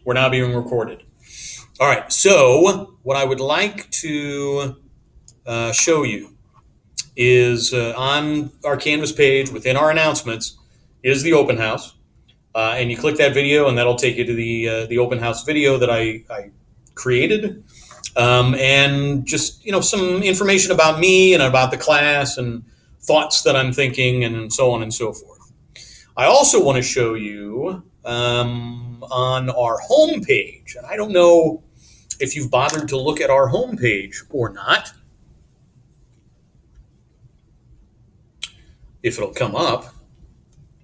We're now being recorded. All right, so what I would like to show you is on our Canvas page within our announcements is the open house. And you click that video, and that'll take you to the open house video that I created. And just, some information about me and about the class and thoughts that I'm thinking and so on and so forth. I also want to show you on our home page, and I don't know if you've bothered to look at our home page or not, if it'll come up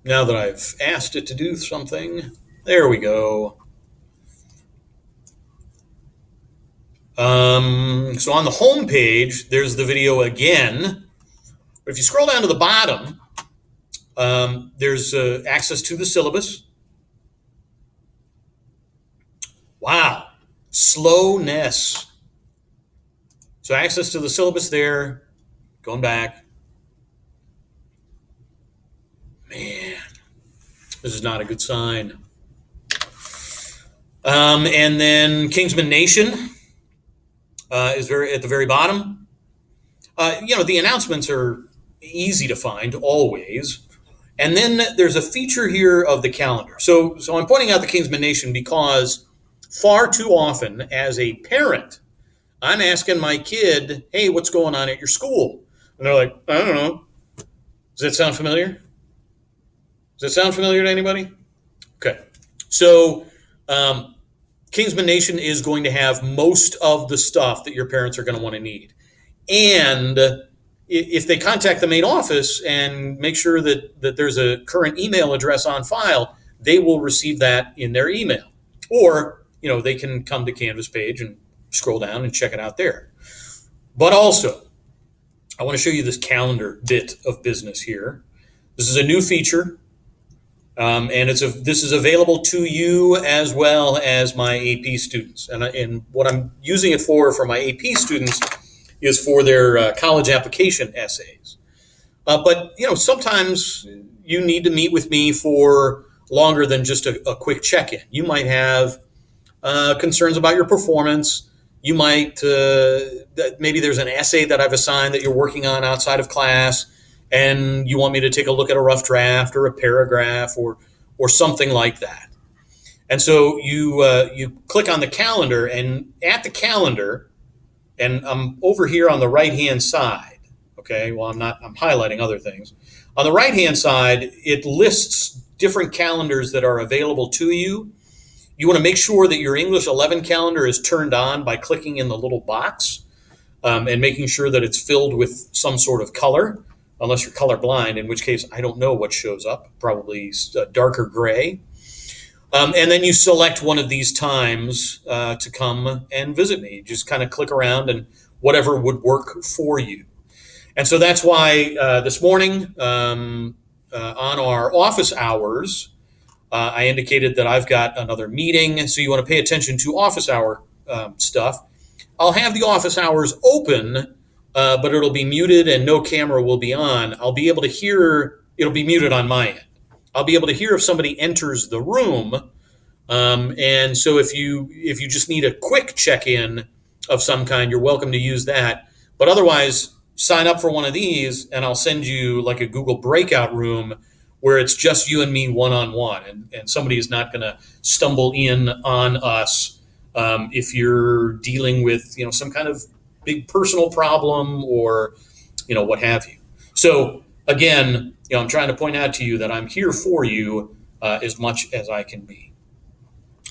now that I've asked it to do something. There we go. So on the home page, there's the video again. But if you scroll down to the bottom, there's access to the syllabus. Wow, slowness. So access to the syllabus there, going back. Man, this is not a good sign. And then Kingsman Nation is at the very bottom. The announcements are easy to find always. And then there's a feature here of the calendar. So I'm pointing out the Kingsman Nation because far too often as a parent, I'm asking my kid, hey, what's going on at your school? And they're like, I don't know. Does that sound familiar? Does that sound familiar to anybody? Okay. So Kingsman Nation is going to have most of the stuff that your parents are going to want to need. And if they contact the main office and make sure that there's a current email address on file, they will receive that in their email. Or, they can come to Canvas page and scroll down and check it out there. But also, I want to show you this calendar bit of business here. This is a new feature. And this is available to you as well as my AP students. And what I'm using it for my AP students is for their college application essays. But sometimes you need to meet with me for longer than just a quick check-in. You might have concerns about your performance. You might, maybe there's an essay that I've assigned that you're working on outside of class, and you want me to take a look at a rough draft or a paragraph or something like that. And so you click on the calendar, and at the calendar, and I'm over here on the right-hand side, okay? Well, I'm highlighting other things. On the right-hand side, it lists different calendars that are available to you. You want to make sure that your English 11 calendar is turned on by clicking in the little box and making sure that it's filled with some sort of color, unless you're colorblind, in which case I don't know what shows up, probably darker gray. And then you select one of these times to come and visit me. Just kind of click around and whatever would work for you. And so that's why this morning on our office hours, I indicated that I've got another meeting. So you want to pay attention to office hour stuff. I'll have the office hours open, but it'll be muted and no camera will be on. I'll be able to hear, it'll be muted on my end. I'll be able to hear if somebody enters the room. And so if you just need a quick check-in of some kind, you're welcome to use that. But otherwise, sign up for one of these and I'll send you like a Google breakout room where it's just you and me one-on-one, and somebody is not going to stumble in on us if you're dealing with some kind of big personal problem or what have you. So again, I'm trying to point out to you that I'm here for you as much as I can be.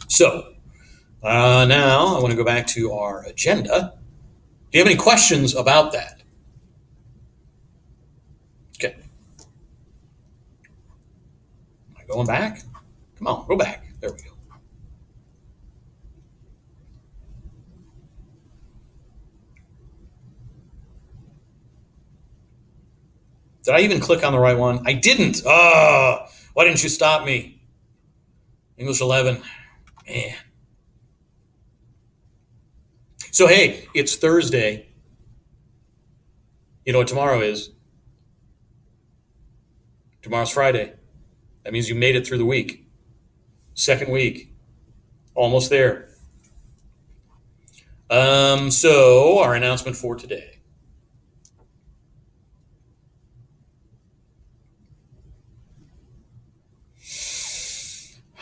So now I want to go back to our agenda. Do you have any questions about that? Okay. Am I going back? Come on, go back. There we go. Did I even click on the right one? I didn't. Oh, why didn't you stop me? English 11. Man. So, hey, it's Thursday. You know what tomorrow is? Tomorrow's Friday. That means you made it through the week. Second week. Almost there. So our announcement for today.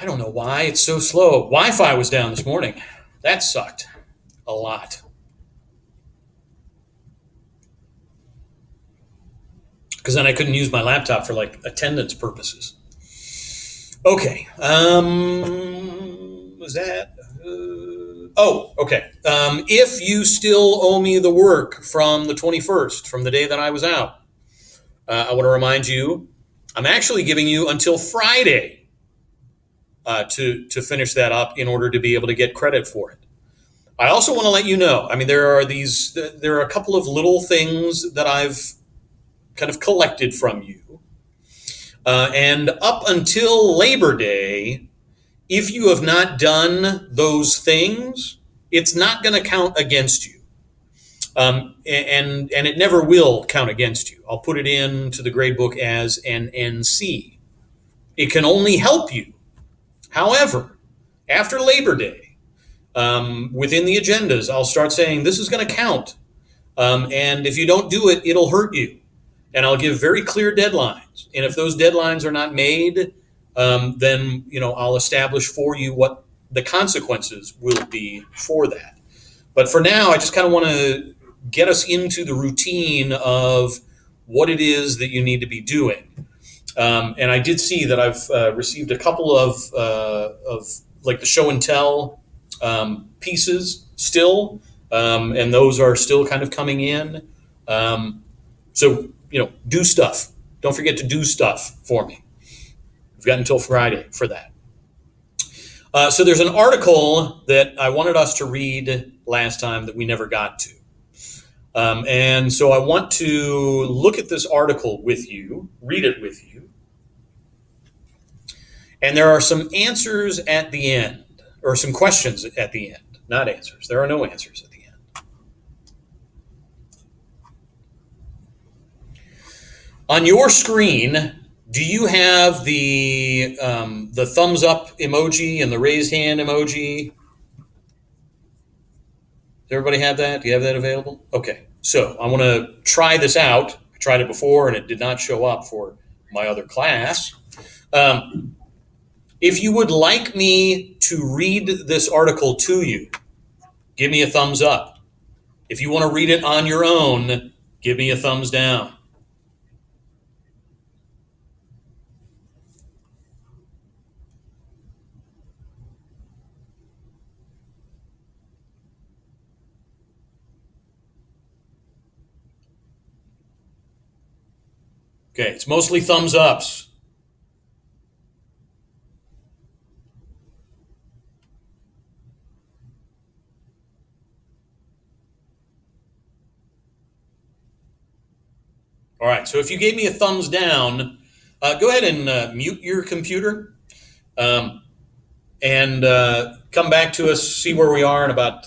I don't know why it's so slow. Wi-Fi was down this morning. That sucked a lot. Because then I couldn't use my laptop for like attendance purposes. Okay. Was that? Okay. If you still owe me the work from the 21st, from the day that I was out, I want to remind you, I'm actually giving you until Friday to finish that up in order to be able to get credit for it. I also want to let you know, I mean, there are a couple of little things that I've kind of collected from you. And up until Labor Day, if you have not done those things, it's not going to count against you. And it never will count against you. I'll put it into the grade book as an NC. It can only help you. However, after Labor Day, within the agendas, I'll start saying this is going to count. And if you don't do it, it'll hurt you. And I'll give very clear deadlines. And if those deadlines are not made, then I'll establish for you what the consequences will be for that. But for now, I just kind of want to get us into the routine of what it is that you need to be doing. And I did see that I've received a couple of like the show and tell pieces still, and those are still kind of coming in. So do stuff. Don't forget to do stuff for me. We've got until Friday for that. So there's an article that I wanted us to read last time that we never got to. And so I want to look at this article with you, read it with you. And there are some answers at the end, or some questions at the end, not answers. There are no answers at the end. On your screen, do you have the thumbs up emoji and the raised hand emoji? Does everybody have that? Do you have that available? Okay, so I want to try this out. I tried it before and it did not show up for my other class. If you would like me to read this article to you, give me a thumbs up. If you want to read it on your own, give me a thumbs down. Okay, it's mostly thumbs ups. All right, so if you gave me a thumbs down, go ahead and mute your computer and come back to us, see where we are in about,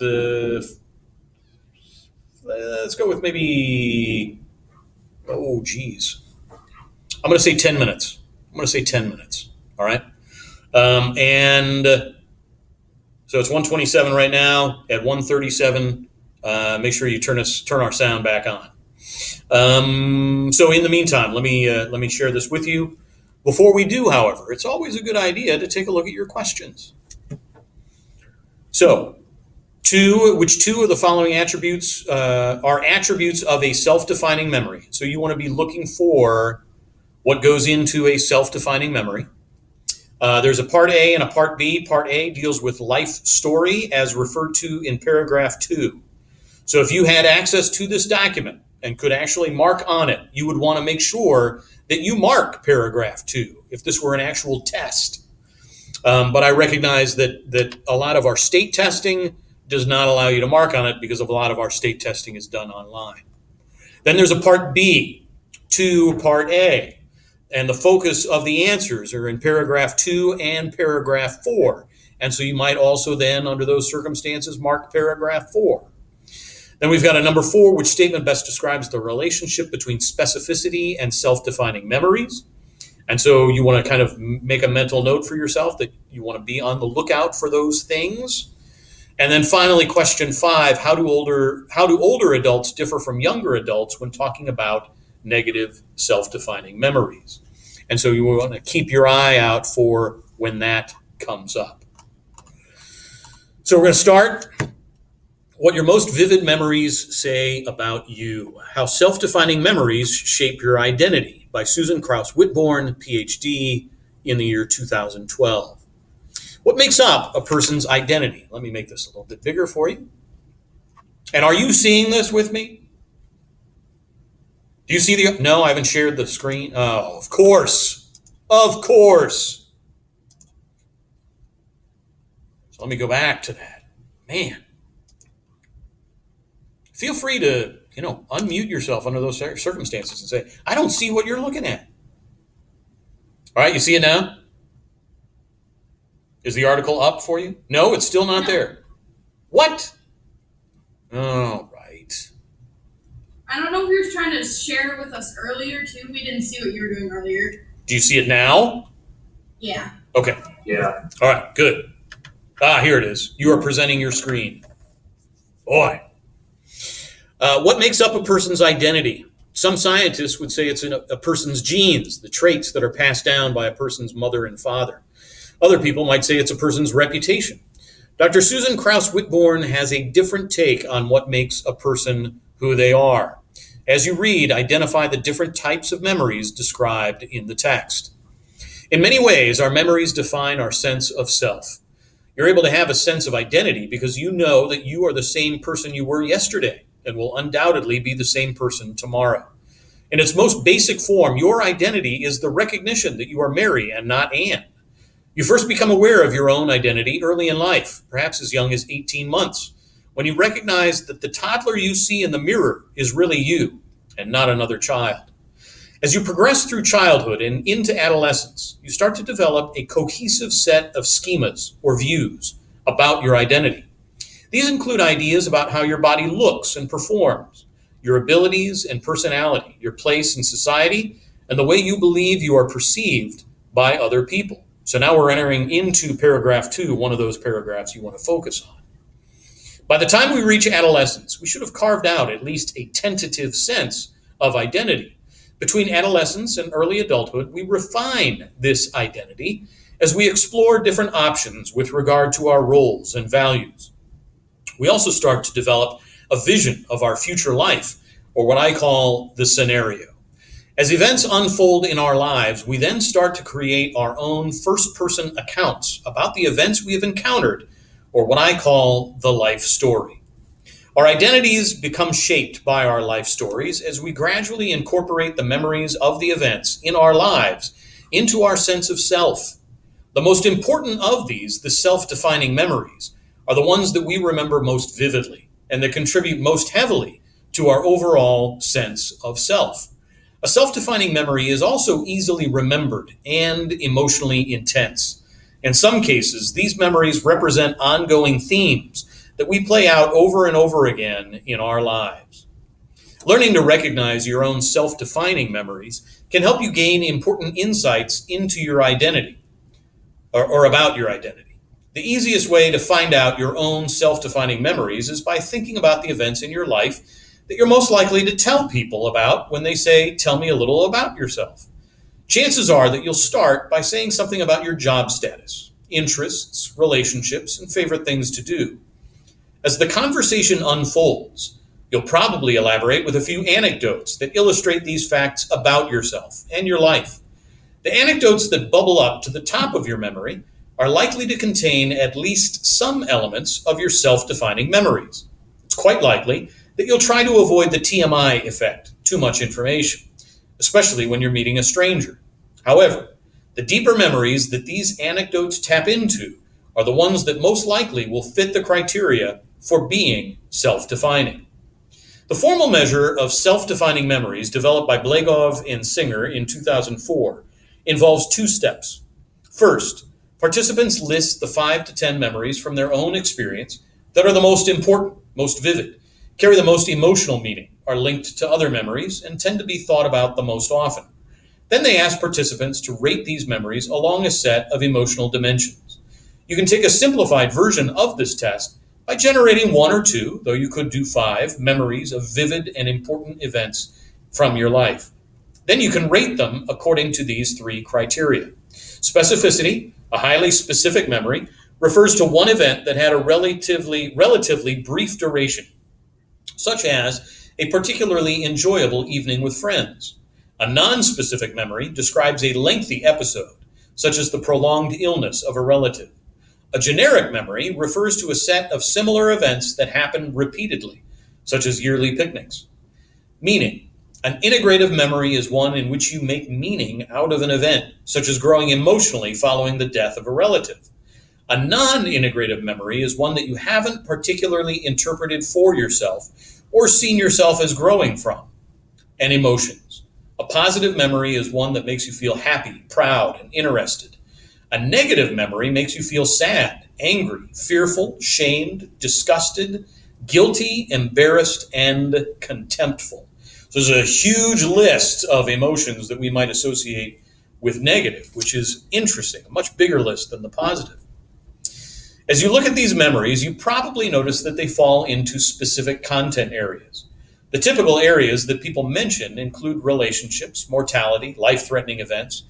let's go with maybe, I'm going to say 10 minutes. All right? And so it's 1:27 right now. At 1:37, make sure you turn our sound back on. So in the meantime, let me share this with you. Before we do, however, it's always a good idea to take a look at your questions. So, which two of the following attributes are attributes of a self-defining memory? So you want to be looking for what goes into a self-defining memory. There's a part A and a part B. Part A deals with life story as referred to in paragraph 2. So if you had access to this document and could actually mark on it, you would want to make sure that you mark paragraph 2 if this were an actual test. But I recognize that a lot of our state testing does not allow you to mark on it because of a lot of our state testing is done online. Then there's a part B to part A. And the focus of the answers are in paragraph 2 and paragraph 4. And so you might also then, under those circumstances, mark paragraph 4. Then we've got a number 4, which statement best describes the relationship between specificity and self-defining memories. And so you want to kind of make a mental note for yourself that you want to be on the lookout for those things. And then finally, question 5, how do older adults differ from younger adults when talking about negative self-defining memories? And so you want to keep your eye out for when that comes up. So we're going to start. What your most vivid memories say about you. How self-defining memories shape your identity, by Susan Krauss Whitbourne, PhD, in the year 2012. What makes up a person's identity? Let me make this a little bit bigger for you. And are you seeing this with me? Do you see no, I haven't shared the screen. Oh, of course. Of course. So let me go back to that. Man. Feel free to, unmute yourself under those circumstances and say, I don't see what you're looking at. All right, you see it now? Is the article up for you? No, it's still not there. What? Oh, right. I don't know if you were trying to share it with us earlier, too. We didn't see what you were doing earlier. Do you see it now? Yeah. Okay. Yeah. All right, good. Here it is. You are presenting your screen. Boy. What makes up a person's identity? Some scientists would say it's in a person's genes, the traits that are passed down by a person's mother and father. Other people might say it's a person's reputation. Dr. Susan Krauss Whitbourne has a different take on what makes a person who they are. As you read, identify the different types of memories described in the text. In many ways, our memories define our sense of self. You're able to have a sense of identity because you know that you are the same person you were yesterday and will undoubtedly be the same person tomorrow. In its most basic form, your identity is the recognition that you are Mary and not Anne. You first become aware of your own identity early in life, perhaps as young as 18 months, when you recognize that the toddler you see in the mirror is really you and not another child. As you progress through childhood and into adolescence, you start to develop a cohesive set of schemas or views about your identity. These include ideas about how your body looks and performs, your abilities and personality, your place in society, and the way you believe you are perceived by other people. So now we're entering into paragraph 2, one of those paragraphs you want to focus on. By the time we reach adolescence, we should have carved out at least a tentative sense of identity. Between adolescence and early adulthood, we refine this identity as we explore different options with regard to our roles and values. We also start to develop a vision of our future life, or what I call the scenario. As events unfold in our lives, we then start to create our own first-person accounts about the events we have encountered, or what I call the life story. Our identities become shaped by our life stories as we gradually incorporate the memories of the events in our lives into our sense of self. The most important of these, the self-defining memories, are the ones that we remember most vividly and that contribute most heavily to our overall sense of self. A self-defining memory is also easily remembered and emotionally intense. In some cases, these memories represent ongoing themes that we play out over and over again in our lives. Learning to recognize your own self-defining memories can help you gain important insights into your identity or about your identity. The easiest way to find out your own self-defining memories is by thinking about the events in your life that you're most likely to tell people about when they say, tell me a little about yourself. Chances are that you'll start by saying something about your job status, interests, relationships, and favorite things to do. As the conversation unfolds, you'll probably elaborate with a few anecdotes that illustrate these facts about yourself and your life. The anecdotes that bubble up to the top of your memory are likely to contain at least some elements of your self-defining memories. It's quite likely that you'll try to avoid the TMI effect, too much information, especially when you're meeting a stranger. However, the deeper memories that these anecdotes tap into are the ones that most likely will fit the criteria for being self-defining. The formal measure of self-defining memories developed by Blagoff and Singer in 2004 involves 2 steps. First, participants list the 5 to 10 memories from their own experience that are the most important, most vivid, carry the most emotional meaning, are linked to other memories, and tend to be thought about the most often. Then they asked participants to rate these memories along a set of emotional dimensions. You can take a simplified version of this test by generating one or two, though you could do 5, memories of vivid and important events from your life. Then you can rate them according to these 3 criteria. Specificity, a highly specific memory, refers to one event that had a relatively brief duration, such as a particularly enjoyable evening with friends. A non-specific memory describes a lengthy episode, such as the prolonged illness of a relative. A generic memory refers to a set of similar events that happen repeatedly, such as yearly picnics. Meaning. An integrative memory is one in which you make meaning out of an event, such as growing emotionally following the death of a relative. A non-integrative memory is one that you haven't particularly interpreted for yourself or seen yourself as growing from. And emotions. A positive memory is one that makes you feel happy, proud, and interested. A negative memory makes you feel sad, angry, fearful, shamed, disgusted, guilty, embarrassed, and contemptful. So there's a huge list of emotions that we might associate with negative, which is interesting, a much bigger list than the positive. As you look at these memories, you probably notice that they fall into specific content areas. The typical areas that people mention include relationships, mortality, life-threatening events,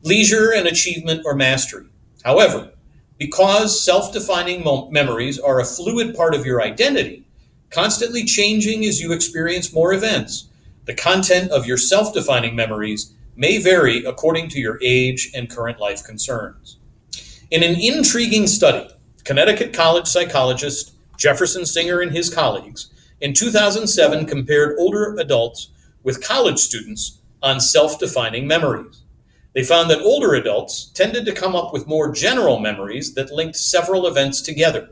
leisure and achievement or mastery. However, because self-defining memories are a fluid part of your identity, constantly changing as you experience more events, the content of your self-defining memories may vary according to your age and current life concerns. In an intriguing study, Connecticut College psychologist Jefferson Singer and his colleagues in 2007 compared older adults with college students on self-defining memories. They found that older adults tended to come up with more general memories that linked several events together,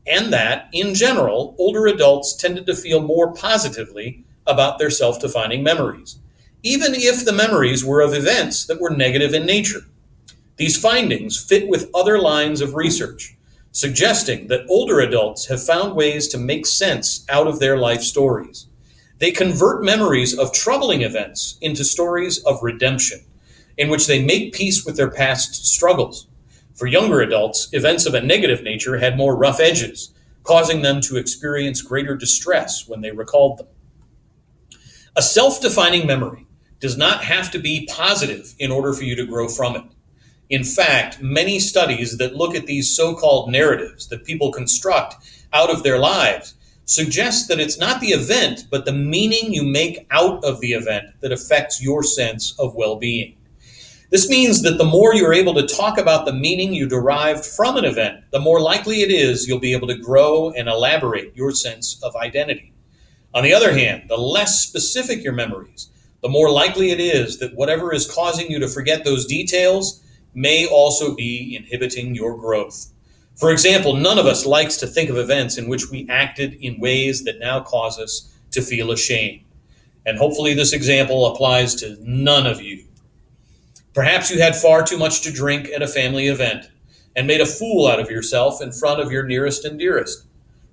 and that, in general, older adults tended to feel more positively about their self-defining memories, even if the memories were of events that were negative in nature. These findings fit with other lines of research, suggesting that older adults have found ways to make sense out of their life stories. They convert memories of troubling events into stories of redemption, in which they make peace with their past struggles. For younger adults, events of a negative nature had more rough edges, causing them to experience greater distress when they recalled them. A self-defining memory does not have to be positive in order for you to grow from it. In fact, many studies that look at these so-called narratives that people construct out of their lives suggest that it's not the event, but the meaning you make out of the event that affects your sense of well-being. This means that the more you're able to talk about the meaning you derived from an event, the more likely it is you'll be able to grow and elaborate your sense of identity. On the other hand, the less specific your memories, the more likely it is that whatever is causing you to forget those details may also be inhibiting your growth. For example, none of us likes to think of events in which we acted in ways that now cause us to feel ashamed. And hopefully this example applies to none of you. Perhaps you had far too much to drink at a family event and made a fool out of yourself in front of your nearest and dearest.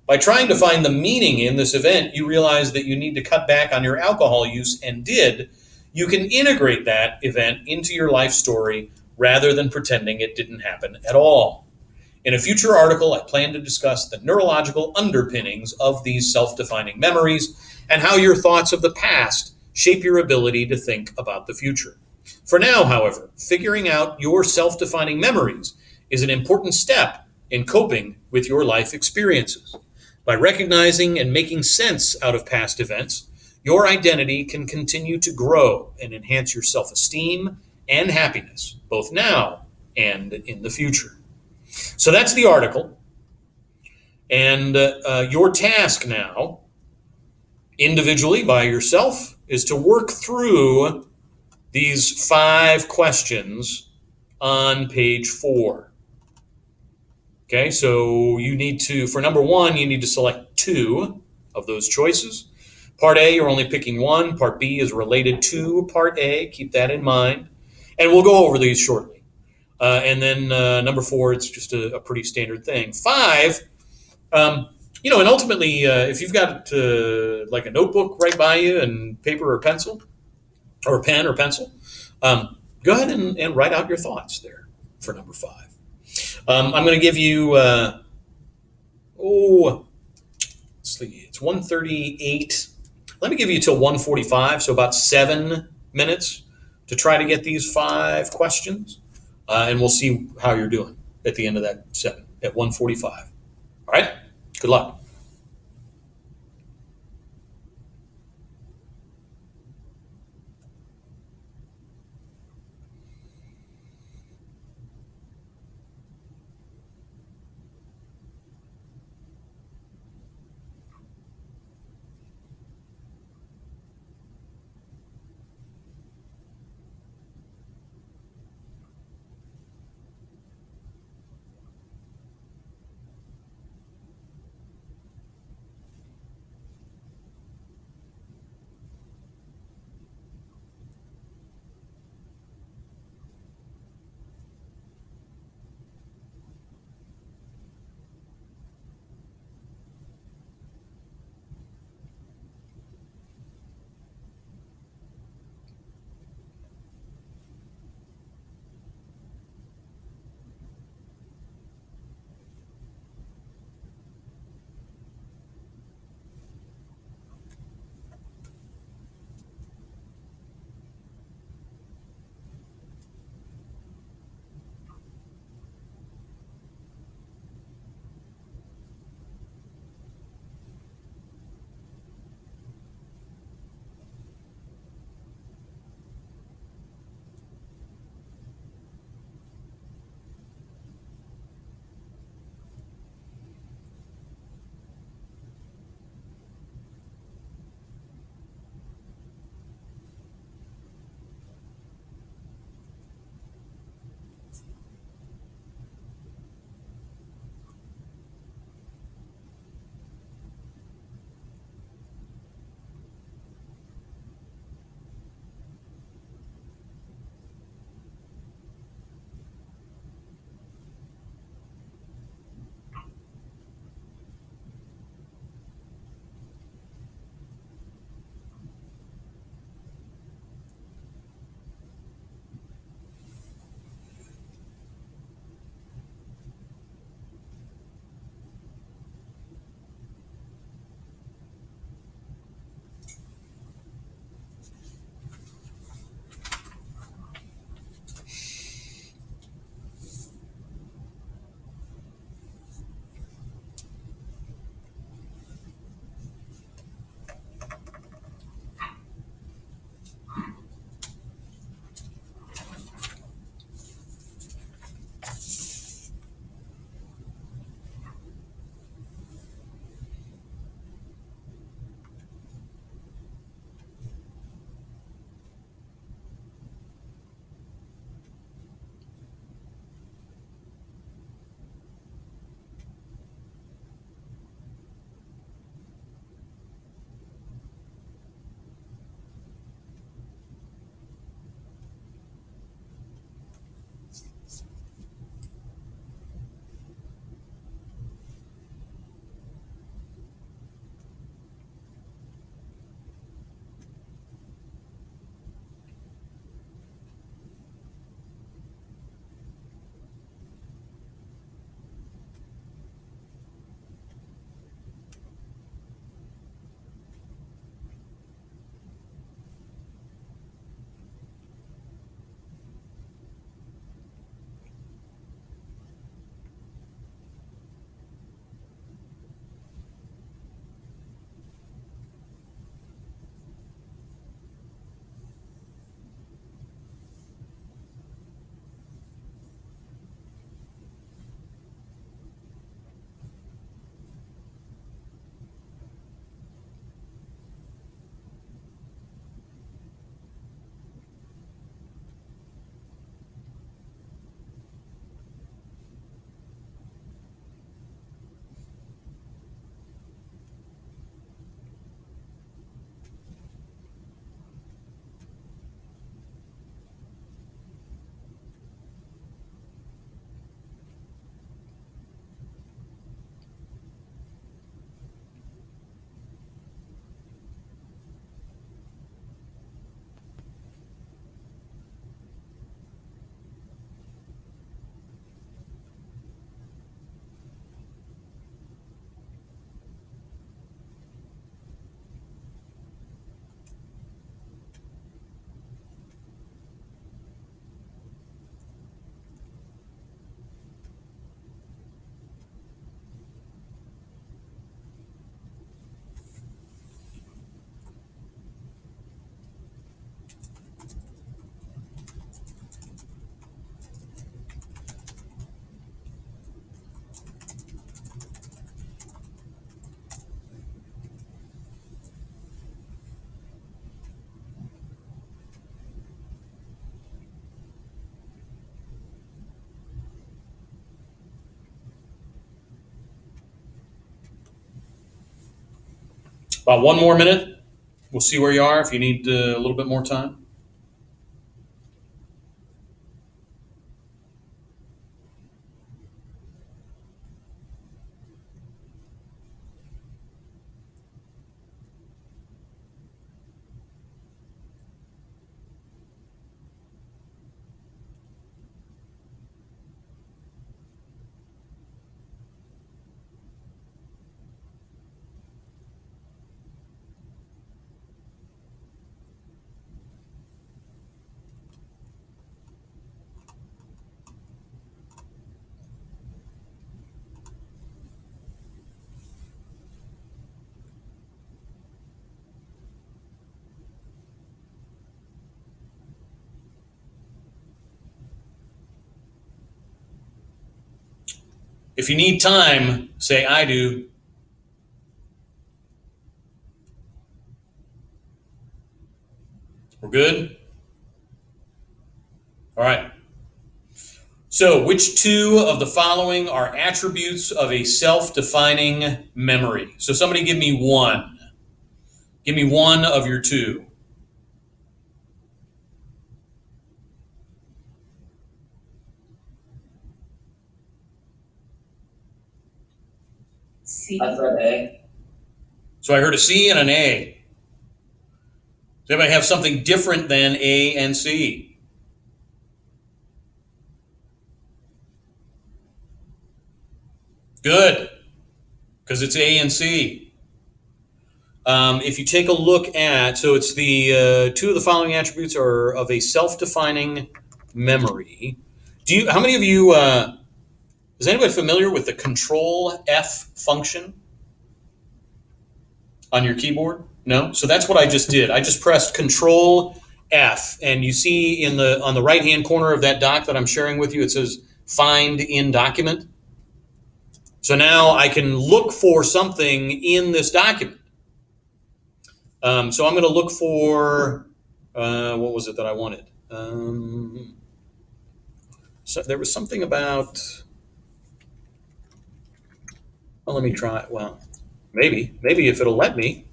By trying to find the meaning in this event, you realize that you need to cut back on your alcohol use and did. You can integrate that event into your life story rather than pretending it didn't happen at all. In a future article, I plan to discuss the neurological underpinnings of these self-defining memories and how your thoughts of the past shape your ability to think about the future. For now, however, figuring out your self-defining memories is an important step in coping with your life experiences. By recognizing and making sense out of past events, your identity can continue to grow and enhance your self-esteem and happiness, both now and in the future. So that's the article. And your task now, individually by yourself, is to work through these 5 questions on page 4. Okay, so you need to, for number 1, you need to select 2 of those choices. Part A, you're only picking 1. Part B is related to Part A. Keep that in mind. And we'll go over these shortly. And then number 4, it's just a pretty standard thing. 5, and ultimately, if you've got like a notebook right by you and paper or pencil, or pen or pencil, Go ahead and write out your thoughts there for number 5. I'm going to give you, let's see, it's 1:38. Let me give you till 1:45, so about 7 minutes to try to get these 5 questions, and we'll see how you're doing at the end of that 7 at 1:45. All right. Good luck. About 1 more minute. We'll see where you are if you need a little bit more time. If you need time, say I do. We're good? All right. So, which two of the following are attributes of a self-defining memory? So, somebody give me one. Give me one of your two. C. I said A. So, I heard a C and an A. Does anybody have something different than A and C? Good, because it's A and C. If you take a look at, so it's the two of the following attributes are of a self-defining memory. How many of you, is anybody familiar with the Control F function on your keyboard? No? So that's what I just did. I just pressed Control F, and you see on the right-hand corner of that doc that I'm sharing with you, it says Find in Document. So now I can look for something in this document. So I'm going to look for, what was it that I wanted? So there was something about, well, let me try it. Well, maybe if it'll let me.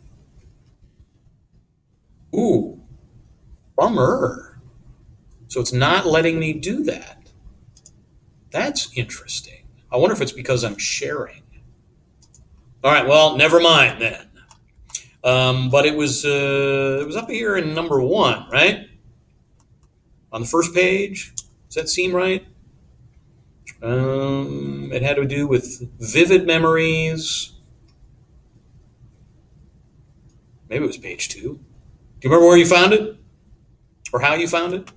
Ooh, bummer. So it's not letting me do that. That's interesting. I wonder if it's because I'm sharing. All right, well, never mind then. But it was up here in number 1, right? On the first page. Does that seem right? It had to do with vivid memories. Maybe it was page 2. Do you remember where you found it? Or how you found it?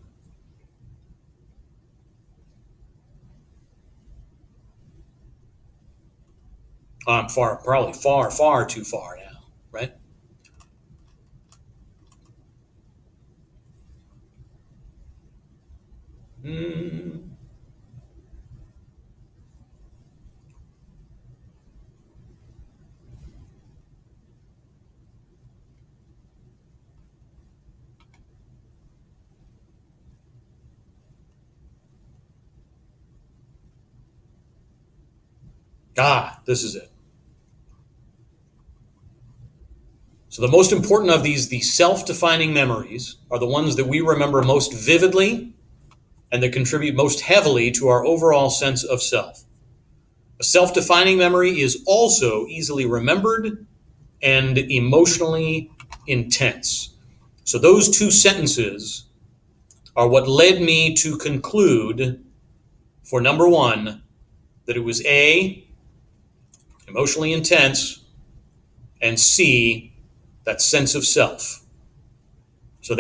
I'm probably far too far now, right? This is it. So the most important of these, the self-defining memories, are the ones that we remember most vividly and that contribute most heavily to our overall sense of self. A self-defining memory is also easily remembered and emotionally intense. So those two sentences are what led me to conclude, for number 1, that it was A, emotionally intense, and C, that sense of self. So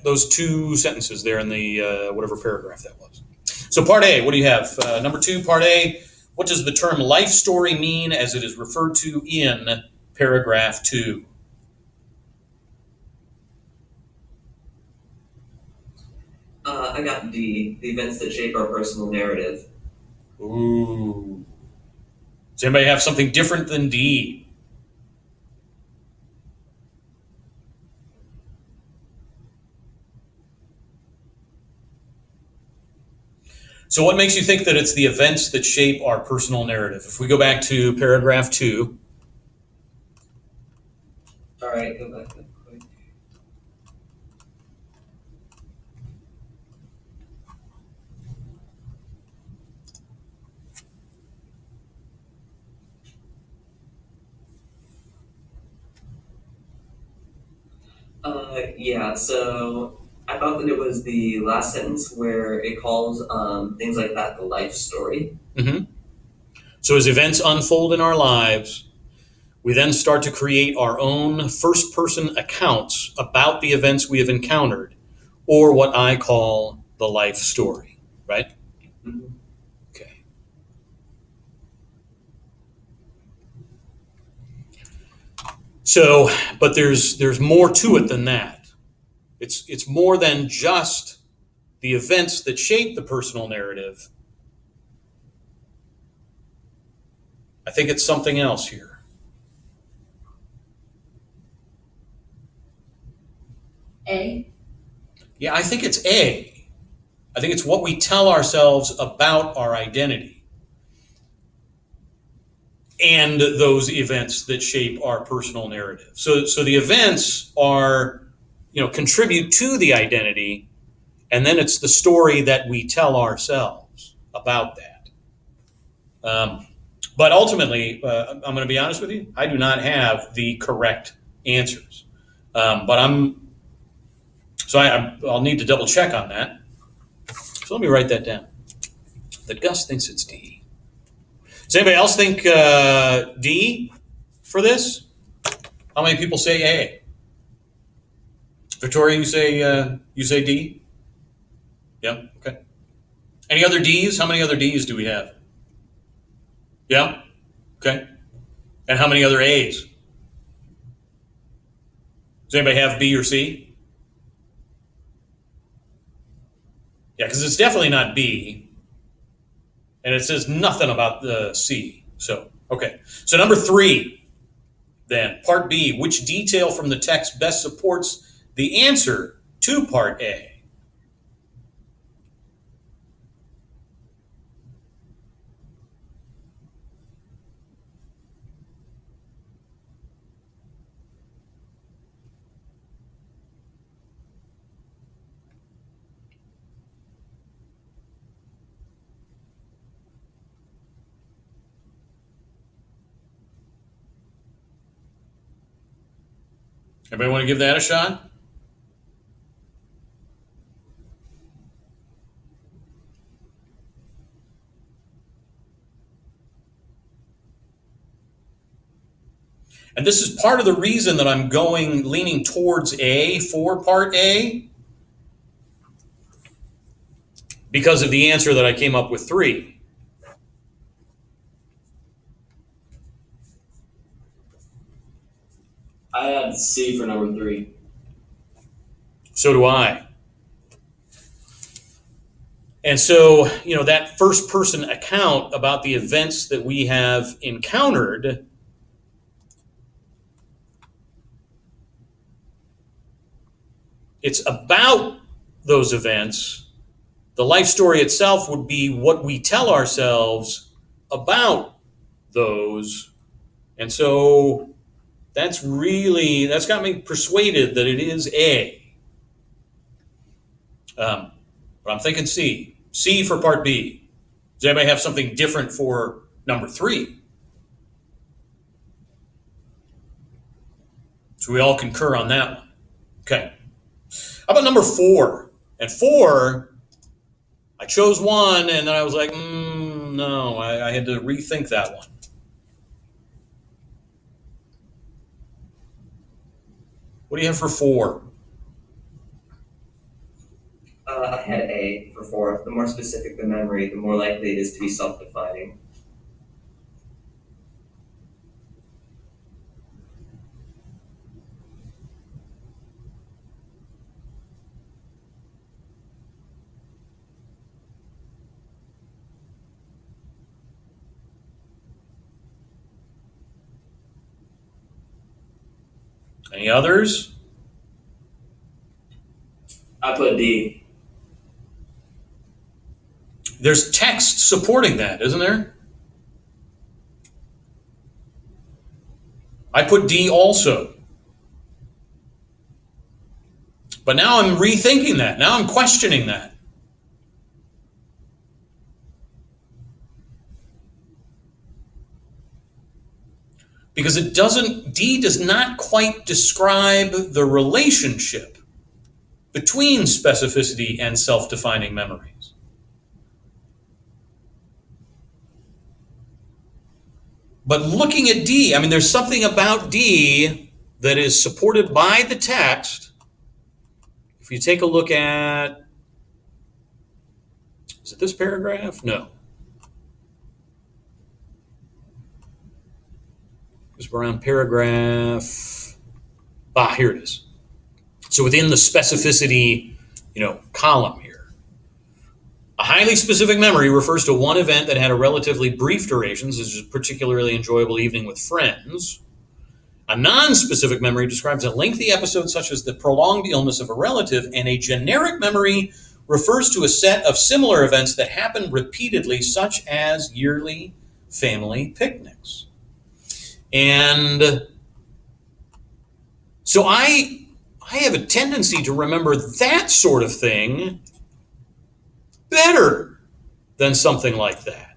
those two sentences there in the whatever paragraph that was. So part A, what do you have? Number 2, part A, what does the term life story mean as it is referred to in paragraph 2? I got D, the events that shape our personal narrative. Ooh. Does anybody have something different than D? So what makes you think that it's the events that shape our personal narrative? If we go back to paragraph 2, All right, go back up quick. Yeah, so I thought that it was the last sentence where it calls things like that the life story. Mm-hmm. So as events unfold in our lives, we then start to create our own first person accounts about the events we have encountered, or what I call the life story, right? Mhm. Okay. So, but there's more to it than that. It's more than just the events that shape the personal narrative. I think it's something else here. A. Yeah, I think it's A. I think it's what we tell ourselves about our identity and those events that shape our personal narrative. So the events are, contribute to the identity, and then it's the story that we tell ourselves about that. But ultimately, I'm going to be honest with you, I do not have the correct answers. But I'll need to double check on that. So let me write that down. That Gus thinks it's D. Does anybody else think D for this? How many people say A? Victoria, you say D? Yeah. Okay. Any other D's? How many other D's do we have? Yeah. Okay. And how many other A's? Does anybody have B or C? Yeah, because it's definitely not B, and it says nothing about the C. So, okay. So number 3, then, part B, which detail from the text best supports the answer to part A? Everybody want to give that a shot? And this is part of the reason that I'm leaning towards A for part A, because of the answer that I came up with 3. I had C for number 3. So do I. And so, that first person account about the events that we have encountered, it's about those events. The life story itself would be what we tell ourselves about those. And so that's got me persuaded that it is A. But I'm thinking C. C for part B. Does anybody have something different for number 3? So we all concur on that one. Okay. How about number 4? And 4, I chose one, and then I was like, no, I had to rethink that one. What do you have for 4? I had A for 4. The more specific the memory, the more likely it is to be self-defining. Any others? I put D. There's text supporting that, isn't there? I put D also. But now I'm rethinking that. Now I'm questioning that. Because D does not quite describe the relationship between specificity and self-defining memories. But looking at D, I mean, there's something about D that is supported by the text. If you take a look at, is it this paragraph? No. It's around paragraph, here it is. So within the specificity, column here, a highly specific memory refers to one event that had a relatively brief duration, such as a particularly enjoyable evening with friends. A non-specific memory describes a lengthy episode such as the prolonged illness of a relative, and a generic memory refers to a set of similar events that happen repeatedly, such as yearly family picnics. And so I have a tendency to remember that sort of thing better than something like that.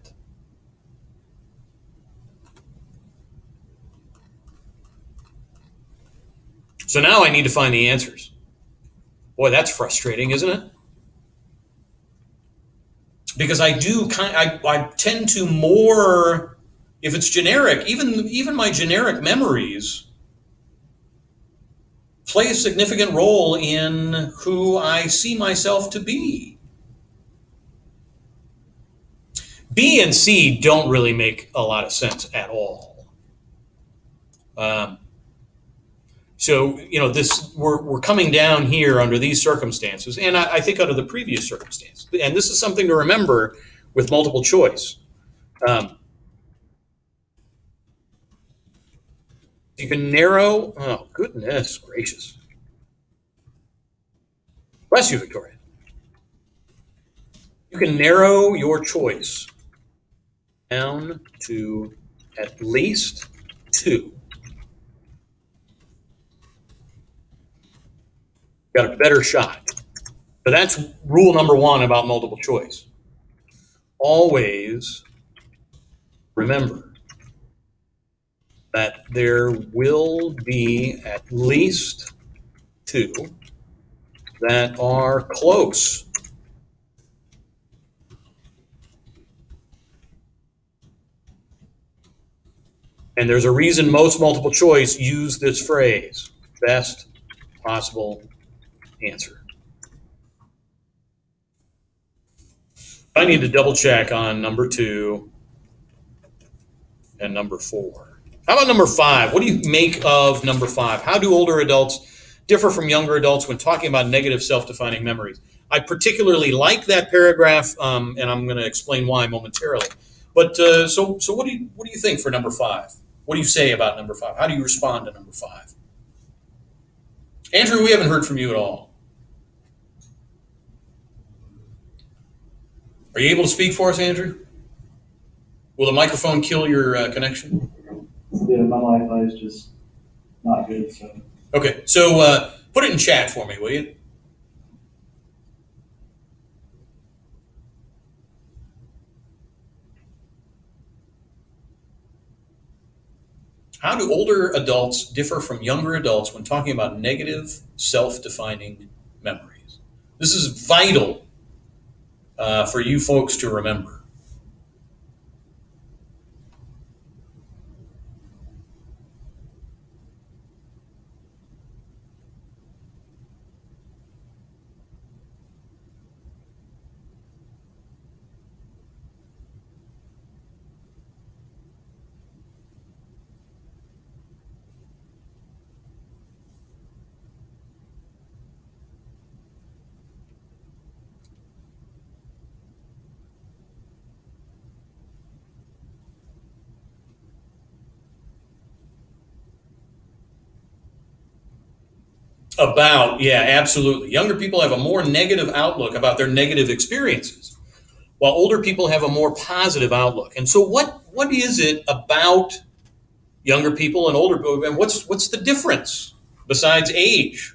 So now I need to find the answers. Boy, that's frustrating, isn't it? Because I tend to more, if it's generic, even my generic memories play a significant role in who I see myself to be. B and C don't really make a lot of sense at all. So, we're coming down here under these circumstances, and I think under the previous circumstance. And this is something to remember with multiple choice. You can narrow, oh, goodness gracious. Bless you, Victoria. You can narrow your choice down to at least 2. Got a better shot. So that's rule number 1 about multiple choice. Always remember that there will be at least 2 that are close. And there's a reason most multiple choice use this phrase, best possible answer. I need to double check on number 2 and number 4. How about number 5? What do you make of number 5? How do older adults differ from younger adults when talking about negative self-defining memories? I particularly like that paragraph, and I'm going to explain why momentarily. But so what do you think for number 5? What do you say about number 5? How do you respond to number 5? Andrew, we haven't heard from you at all. Are you able to speak for us, Andrew? Will the microphone kill your connection? Yeah, my Wi-Fi is just not good. So Okay, so put it in chat for me, will you? How do older adults differ from younger adults when talking about negative self-defining memories? This is vital for you folks to remember. Yeah, absolutely. Younger people have a more negative outlook about their negative experiences, while older people have a more positive outlook. And so what is it about younger people and older people, and what's the difference besides age?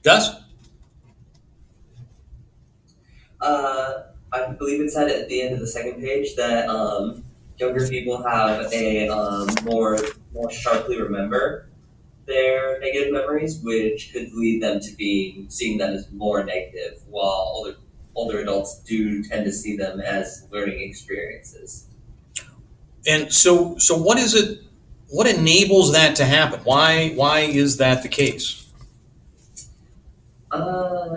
Gus? I believe it said at the end of the second page that younger people have a more sharply remember their negative memories, which could lead them to seeing them as more negative, while older adults do tend to see them as learning experiences. And so what is it? What enables that to happen? Why is that the case?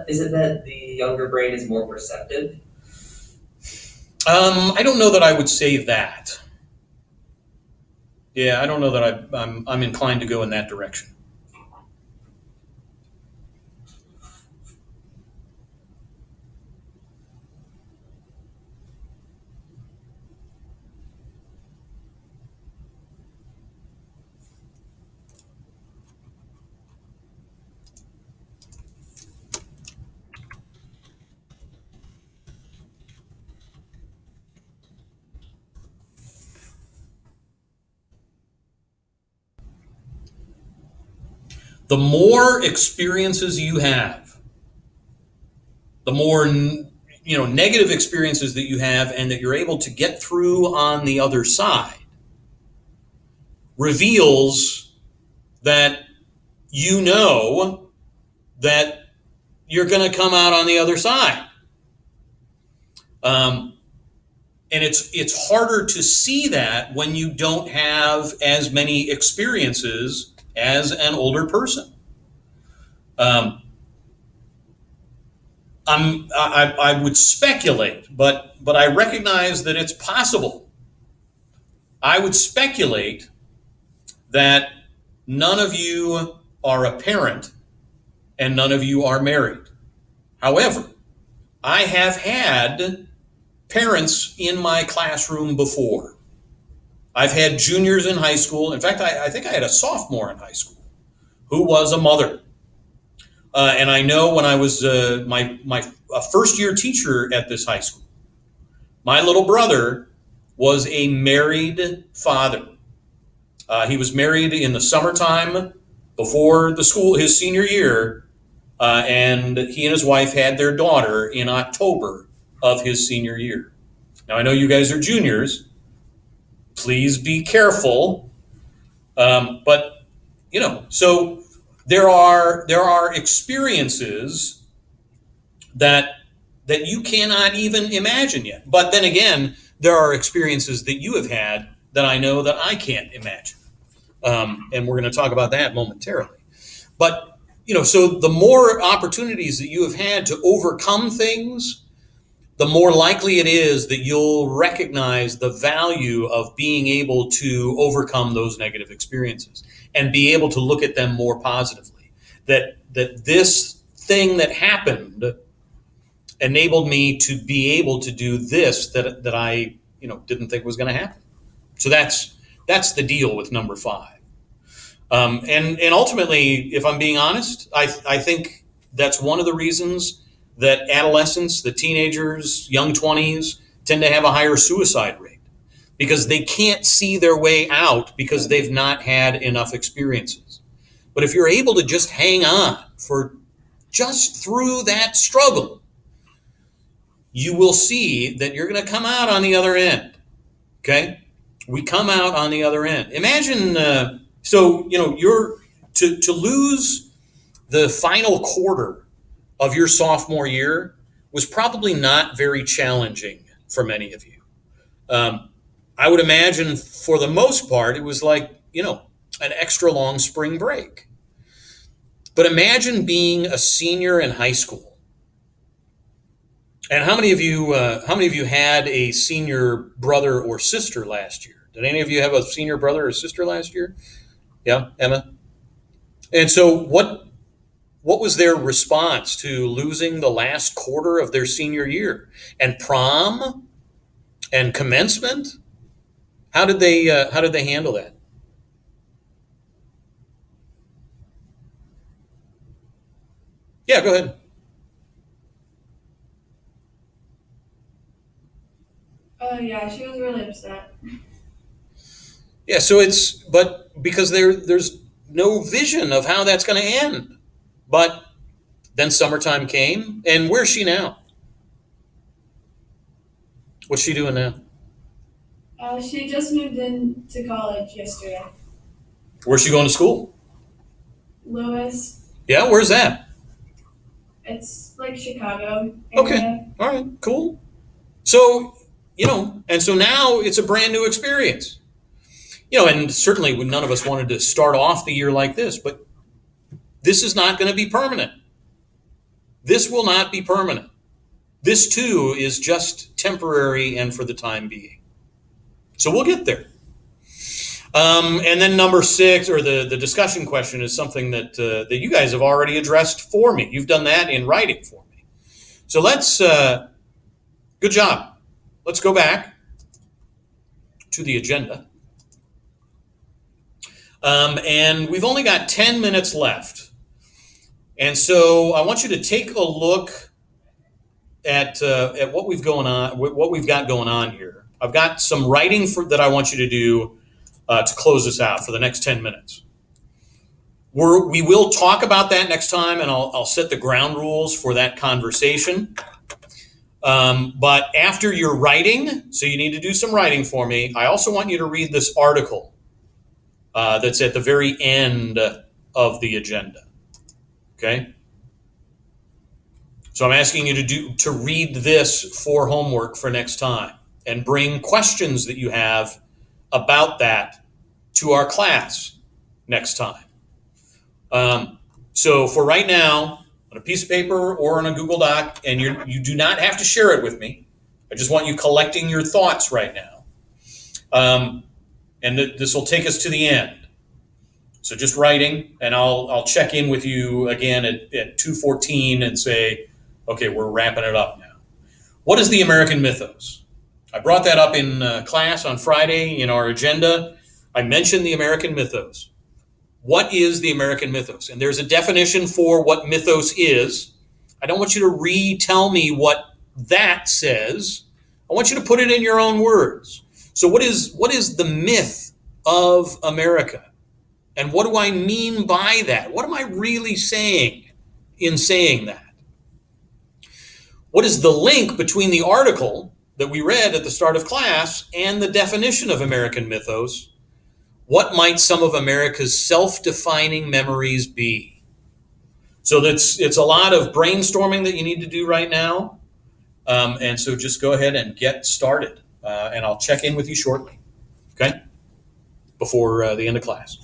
Is it that the younger brain is more perceptive? I don't know that I would say that. Yeah, I don't know that I'm inclined to go in that direction. The more experiences you have, the more negative experiences that you have and that you're able to get through on the other side reveals that you know that you're going to come out on the other side. And it's harder to see that when you don't have as many experiences as an older person. I would speculate, but I recognize that it's possible. I would speculate that none of you are a parent and none of you are married. However, I have had parents in my classroom before. I've had juniors in high school. In fact, I think I had a sophomore in high school who was a mother. And I know when I was my first year teacher at this high school, my little brother was a married father. He was married in the summertime before his senior year, and he and his wife had their daughter in October of his senior year. Now, I know you guys are juniors. Please be careful. But, so there are experiences that you cannot even imagine yet. But then again, there are experiences that you have had that I know that I can't imagine. And we're going to talk about that momentarily. But, so the more opportunities that you have had to overcome things, the more likely it is that you'll recognize the value of being able to overcome those negative experiences and be able to look at them more positively. That this thing that happened enabled me to be able to do this that I didn't think was going to happen. So that's the deal with number 5. And ultimately, if I'm being honest, I think that's one of the reasons that adolescents, the teenagers, young 20s, tend to have a higher suicide rate, because they can't see their way out because they've not had enough experiences. But if you're able to just hang on for just through that struggle, you will see that you're going to come out on the other end. Okay? We come out on the other end. Imagine, you're to lose the final quarter of your sophomore year was probably not very challenging for many of you. I would imagine for the most part, it was like, an extra long spring break. But imagine being a senior in high school. And how many of you had a senior brother or sister last year? Did any of you have a senior brother or sister last year? Yeah, Emma? And so what was their response to losing the last quarter of their senior year and prom and commencement? How did they handle that? Yeah, go ahead. Yeah, she was really upset. Yeah, so but because there's no vision of how that's going to end. But Then summertime came, and where's she now? What's she doing now? She just moved into college yesterday. Where's she going to school? Lewis. Yeah, where's that? It's like Chicago Okay. area. All right, cool. So, and so now it's a brand new experience. And certainly none of us wanted to start off the year like this, but this is not going to be permanent. This will not be permanent. This too is just temporary and for the time being. So we'll get there. And then number 6, or the discussion question, is something that you guys have already addressed for me. You've done that in writing for me. So let's, good job. Let's go back to the agenda. And we've only got 10 minutes left. And so I want you to take a look at what we've got going on here. I've got some writing that I want you to do to close this out for the next 10 minutes. We will talk about that next time, and I'll set the ground rules for that conversation. But after your writing, so you need to do some writing for me, I also want you to read this article that's at the very end of the agenda. Okay? So I'm asking you to read this for homework for next time, and bring questions that you have about that to our class next time. So for right now, on a piece of paper or on a Google Doc, and you do not have to share it with me. I just want you collecting your thoughts right now. And this will take us to the end. So just writing, and I'll check in with you again at 2:14 and say, okay, we're wrapping it up now. What is the American mythos? I brought that up in class on Friday in our agenda. I mentioned the American mythos. What is the American mythos? And there's a definition for what mythos is. I don't want you to retell me what that says. I want you to put it in your own words. So what is the myth of America? And what do I mean by that? What am I really saying in saying that? What is the link between the article that we read at the start of class and the definition of American mythos? What might some of America's self-defining memories be? So it's a lot of brainstorming that you need to do right now. And so just go ahead and get started. And I'll check in with you shortly, okay? Before the end of class.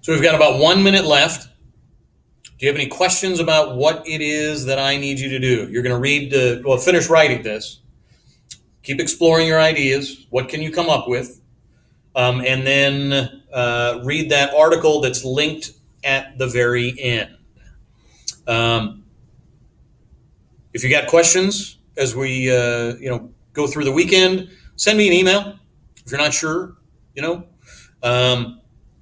So we've got about 1 minute left. Do you have any questions about what it is that I need you to do? You're going to finish writing this. Keep exploring your ideas. What can you come up with? And then read that article that's linked at the very end. If you got questions as we go through the weekend, send me an email. If you're not sure,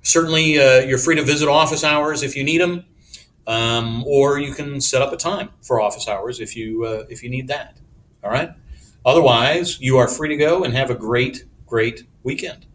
certainly you're free to visit office hours if you need them, or you can set up a time for office hours if you need that. All right. Otherwise, you are free to go and have a great weekend.